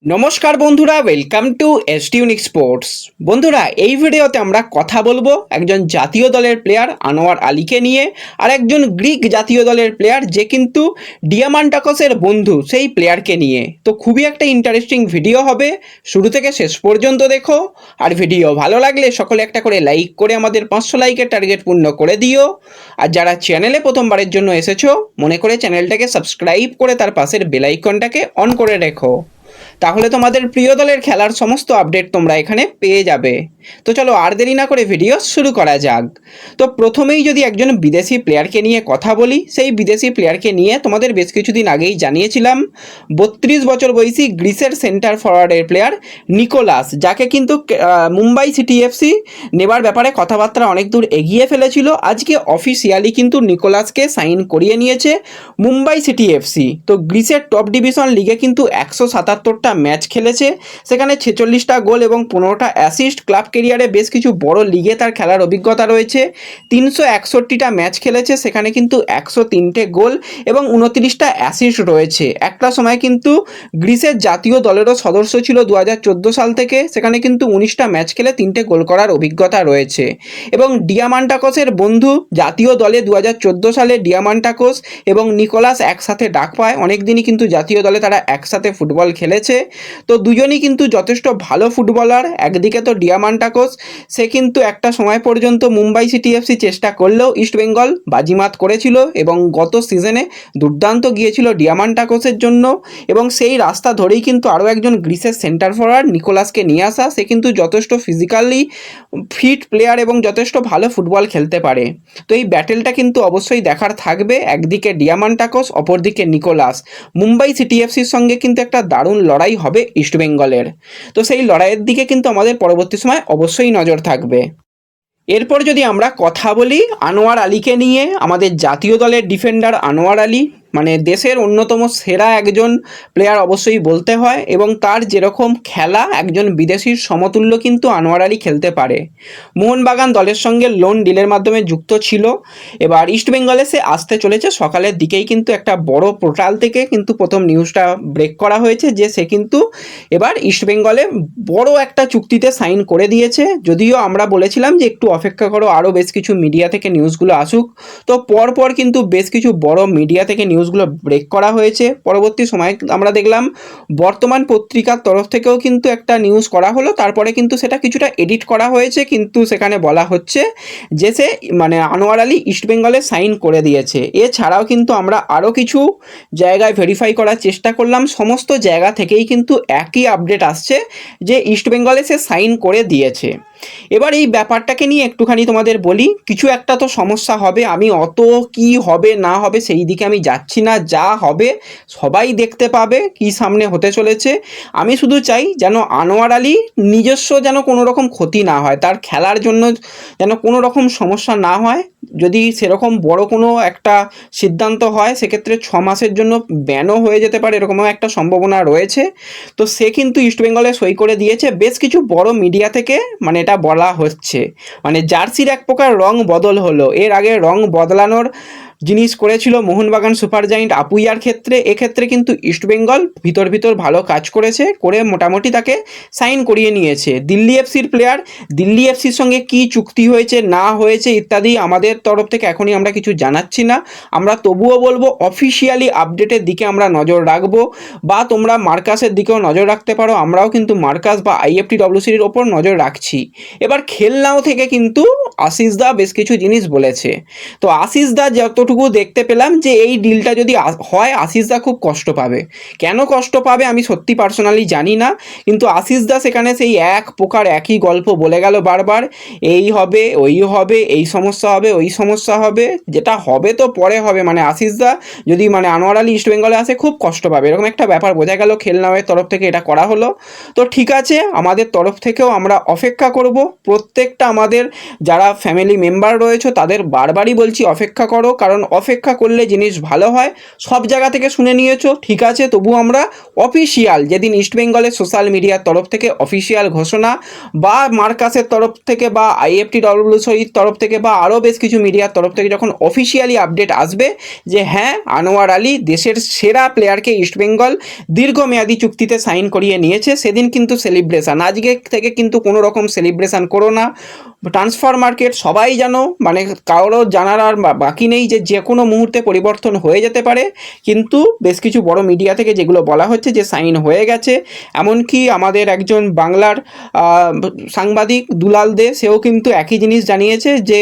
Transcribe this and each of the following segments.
নমস্কার বন্ধুরা, welcome to এসটিউনিক sports. বন্ধুরা, এই ভিডিওতে আমরা কথা বলবো একজন জাতীয় দলের প্লেয়ার আনোয়ার আলীকে নিয়ে, আর একজন গ্রিক জাতীয় দলের প্লেয়ার যে কিন্তু ডিয়ামান্টাকসের বন্ধু, সেই প্লেয়ারকে নিয়ে। তো খুবই একটা ইন্টারেস্টিং ভিডিও হবে, শুরু থেকে শেষ পর্যন্ত দেখো। আর ভিডিও ভালো লাগলে সকলে একটা করে লাইক করে আমাদের 500 লাইকের টার্গেট পূর্ণ করে দিও। আর যারা চ্যানেলে প্রথমবারের জন্য এসেছো, মনে করে চ্যানেলটাকে সাবস্ক্রাইব করে তার পাশের বেল আইকনটাকে অন করে রেখো, তাহলে তোমাদের প্রিয় দলের খেলার সমস্ত আপডেট তোমরা এখানে পেয়ে যাবে। তো চলো আর দেরি না করে ভিডিও শুরু করা যাক। তো প্রথমেই যদি একজন বিদেশি প্লেয়ারকে নিয়ে কথা বলি, সেই বিদেশি প্লেয়ারকে নিয়ে তোমাদের বেশ কিছুদিন আগেই জানিয়েছিলাম। 32 বছর বয়সী গ্রিসের সেন্টার ফরওয়ার্ডের প্লেয়ার নিকোলাস, যাকে কিন্তু মুম্বাই সিটি এফসি নেবার ব্যাপারে কথাবার্তা অনেক দূর এগিয়ে ফেলেছিল। আজকে অফিসিয়ালি কিন্তু নিকোলাসকে সাইন করিয়ে নিয়েছে মুম্বাই সিটি এফসি। তো গ্রিসের টপ ডিভিশন লিগে কিন্তু 177টা ম্যাচ খেলেছে, সেখানে 46টা গোল এবং 15টা অ্যাসিস্ট। ক্লাব কেরিয়ারে বেশ কিছু বড় লিগে তার খেলার অভিজ্ঞতা রয়েছে। 361টা ম্যাচ খেলেছে, সেখানে কিন্তু 103টে গোল এবং 29টা অ্যাসিস্ট রয়েছে। একটা সময় কিন্তু গ্রিসের জাতীয় দলেরও সদস্য ছিল 2014 সাল থেকে, সেখানে কিন্তু 19টা ম্যাচ খেলে 3টে গোল করার অভিজ্ঞতা রয়েছে। এবং ডিয়ামান্টাকসের বন্ধু, জাতীয় দলে 2014 সালে ডিয়ামান্টাকস এবং নিকোলাস একসাথে ডাক পায়। অনেক দিনই কিন্তু জাতীয় দলে তারা একসাথে ফুটবল খেলেছে। তো দুজনই কিন্তু যথেষ্ট ভালো ফুটবলার। একদিকে তো ডিয়ামান্টাকস, সে কিন্তু একটা সময় পর্যন্ত মুম্বাই সিটি এফসি চেষ্টা করলেও ইস্টবেঙ্গল বাজিমাত করেছিল এবং গত সিজনে দুর্দান্ত গিয়েছিল ডিয়ামান্টাকসের জন্য। এবং সেই রাস্তা ধরেই কিন্তু আরও একজন গ্রিসের সেন্টার ফরওয়ার্ড নিকোলাসকে নিয়ে আসা। সে কিন্তু যথেষ্ট ফিজিক্যালি ফিট প্লেয়ার এবং যথেষ্ট ভালো ফুটবল খেলতে পারে। তো এই ব্যাটেলটা কিন্তু অবশ্যই দেখার থাকবে। একদিকে ডিয়ামান্টাকস, অপরদিকে নিকোলাস। মুম্বাই সিটি এফসির সঙ্গে কিন্তু একটা দারুণ লড়াই হবে ইস্টবেঙ্গলের। তো সেই লড়াইয়ের দিকে কিন্তু আমাদের পরবর্তী সময় অবশ্যই নজর থাকবে। এরপর যদি আমরা কথা বলি আনোয়ার আলীকে নিয়ে, আমাদের জাতীয় দলের ডিফেন্ডার আনোয়ার আলী মানে দেশের অন্যতম সেরা একজন প্লেয়ার অবশ্যই বলতে হয়। এবং তার যেরকম খেলা, একজন বিদেশির সমতুল্য কিন্তু আনোয়ার আলী খেলতে পারে। মোহনবাগান দলের সঙ্গে লোন ডিলের মাধ্যমে যুক্ত ছিল, এবার ইস্টবেঙ্গলে সে আসতে চলেছে। সকালের দিকেই কিন্তু একটা বড় পোর্টাল থেকে কিন্তু প্রথম নিউজটা ব্রেক করা হয়েছে যে সে কিন্তু এবার ইস্টবেঙ্গলে বড় একটা চুক্তিতে সাইন করে দিয়েছে। যদিও আমরা বলেছিলাম যে একটু অপেক্ষা করো, আরও বেশ কিছু মিডিয়া থেকে নিউজগুলো আসুক। তো পরপর কিন্তু বেশ কিছু বড় মিডিয়া থেকে নিউজগুলো ব্রেক করা হয়েছে। পরবর্তী সময় আমরা দেখলাম বর্তমান পত্রিকার তরফ থেকেও কিন্তু একটা নিউজ করা হলো, তারপরে কিন্তু সেটা কিছুটা এডিট করা হয়েছে। কিন্তু সেখানে বলা হচ্ছে যে সে মানে আনোয়ার আলী ইস্টবেঙ্গলে সাইন করে দিয়েছে। এছাড়াও কিন্তু আমরা আরও কিছু জায়গায় ভেরিফাই করার চেষ্টা করলাম, সমস্ত জায়গা থেকেই কিন্তু একই আপডেট আসছে যে ইস্টবেঙ্গলে সে সাইন করে দিয়েছে। এবার এই ব্যাপারটাকে নিয়ে একটুখানি তোমাদের বলি, কিছু একটা তো সমস্যা হবে। আমি অত কি হবে না হবে সেই দিকে আমি যাচ্ছি না, যা হবে সবাই দেখতে পাবে কি সামনে হতে চলেছে। আমি শুধু চাই যেন আনোয়ার আলী নিজস্ব যেন কোনো রকম ক্ষতি না হয়, তার খেলার জন্য যেন কোনো রকম সমস্যা না হয়। যদি সেরকম বড় কোনো একটা সিদ্ধান্ত হয়, সেক্ষেত্রে 6 মাসের জন্য ব্যানও হয়ে যেতে পারে, এরকমও একটা সম্ভাবনা রয়েছে। তো সে কিন্তু ইস্টবেঙ্গলে সই করে দিয়েছে। বেশ কিছু বড় মিডিয়া থেকে মানে এটা বলা হচ্ছে, মানে জার্সির এক প্রকার রং বদল হলো। এর আগে রং বদলানোর জিনিস করেছিল মোহনবাগান সুপার জায়েন্ট আপুইয়ার ক্ষেত্রে। এক্ষেত্রে কিন্তু ইস্টবেঙ্গল ভিতর ভালো কাজ করেছে, করে মোটামুটি তাকে সাইন করিয়ে নিয়েছে। দিল্লি এফসির প্লেয়ার, দিল্লি এফসির সঙ্গে কি চুক্তি হয়েছে না হয়েছে ইত্যাদি আমাদের তরফ থেকে এখনই আমরা কিছু জানাচ্ছি না। আমরা তবুও বলবো অফিসিয়ালি আপডেটের দিকে আমরা নজর রাখবো, বা তোমরা মার্কাসের দিকেও নজর রাখতে পারো। আমরাও কিন্তু মার্কাস বা IFTWCর ওপর নজর রাখছি। এবার খেলনাও থেকে কিন্তু আশিস দা বেশ কিছু জিনিস বলেছে। তো আশিস দা যতটুকু দেখতে পেলাম যে এই ডিলটা যদি হয়, আশিস দা খুব কষ্ট পাবে। কেন কষ্ট পাবে আমি সত্যি পার্সোনালি জানি না, কিন্তু আশিস দা সেখানে সেই এক প্রকার একই গল্প বলে গেল বারবার, এই হবে ওই হবে, এই সমস্যা হবে ওই সমস্যা হবে। যেটা হবে তো পরে হবে, মানে আশিস দা যদি মানে আনোয়ার আলী ইস্টবেঙ্গলে আসে খুব কষ্ট পাবে, এরকম একটা ব্যাপার বোঝা গেল। খেলনাওয়ের তরফ থেকে এটা করা হলো। তো ঠিক আছে, আমাদের তরফ থেকেও আমরা অপেক্ষা করব। প্রত্যেকটা আমাদের যারা ফ্যামিলি মেম্বার রয়েছে তাদের বারবারই বলছি অপেক্ষা করো, কারণ কারণ অপেক্ষা করলে জিনিস ভালো হয়। সব জায়গা থেকে শুনে নিয়েছো, ঠিক আছে, তবু আমরা অফিসিয়াল যেদিন ইস্টবেঙ্গলের সোশ্যাল মিডিয়ার তরফ থেকে অফিসিয়াল ঘোষণা বা মার্কাসের তরফ থেকে বা IFTWCর তরফ থেকে বা আরও বেশ কিছু মিডিয়ার তরফ থেকে যখন অফিসিয়ালি আপডেট আসবে যে হ্যাঁ আনোয়ার আলী দেশের সেরা প্লেয়ারকে ইস্টবেঙ্গল দীর্ঘমেয়াদী চুক্তিতে সাইন করিয়ে নিয়েছে, সেদিন কিন্তু সেলিব্রেশন। আজকে থেকে কিন্তু কোনো রকম সেলিব্রেশন করো না। ট্রান্সফার মার্কেট সবাই জানো, মানে কারোর জানার আর বাকি নেই যে কোনো মুহূর্তে পরিবর্তন হয়ে যেতে পারে। কিন্তু বেশ কিছু বড় মিডিয়া থেকে যেগুলো বলা হচ্ছে যে সাইন হয়ে গেছে, এমনকি আমাদের একজন বাংলার সাংবাদিক দুলাল দে সেও কিন্তু একই জিনিস জানিয়েছে যে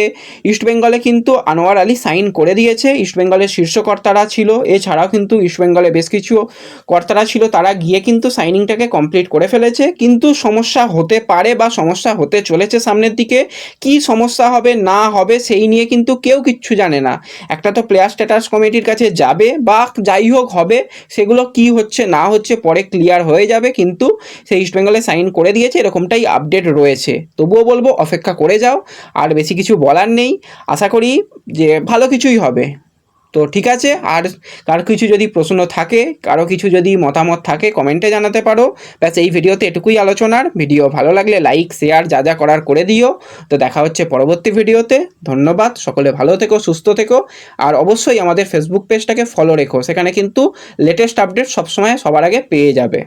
ইস্টবেঙ্গলে কিন্তু আনোয়ার আলী সাইন করে দিয়েছে। ইস্টবেঙ্গলের শীর্ষ কর্তারা ছিল, এছাড়াও কিন্তু ইস্টবেঙ্গলে বেশ কিছু কর্তারা ছিল, তারা গিয়ে কিন্তু সাইনিংটাকে কমপ্লিট করে ফেলেছে। কিন্তু সমস্যা হতে পারে বা সমস্যা হতে চলেছে সামনের দিকে, কি সমস্যা হবে না হবে সেই নিয়ে কিন্তু কেউ কিচ্ছু জানে না। একটা তো প্লেয়ার স্ট্যাটাস কমিটির কাছে যাবে বা যাই হোক হবে, সেগুলো কি হচ্ছে না হচ্ছে পরে ক্লিয়ার হয়ে যাবে। কিন্তু সেই ইস্টবেঙ্গলে সাইন করে দিয়েছে এরকমটাই আপডেট রয়েছে। তবুও বলবো অপেক্ষা করে যাও, আর বেশি কিছু বলার নেই। আশা করি যে ভালো কিছুই হবে। তো ঠিক আছে, আর কারো কিছু যদি প্রশ্ন থাকে, কারো কিছু যদি মতামত থাকে কমেন্টে জানাতে পারো। ব্যাস এই ভিডিওতে এটুকুই আলোচনার। ভিডিও ভালো লাগলে লাইক শেয়ার যা যা করার করে দিও। তো দেখা হচ্ছে পরবর্তী ভিডিওতে। ধন্যবাদ, সকলে ভালো থেকো, সুস্থ থেকো। আর অবশ্যই আমাদের ফেসবুক পেজটাকে ফলো রেখো, সেখানে কিন্তু লেটেস্ট আপডেট সবসময় সবার আগে পেয়ে যাবে।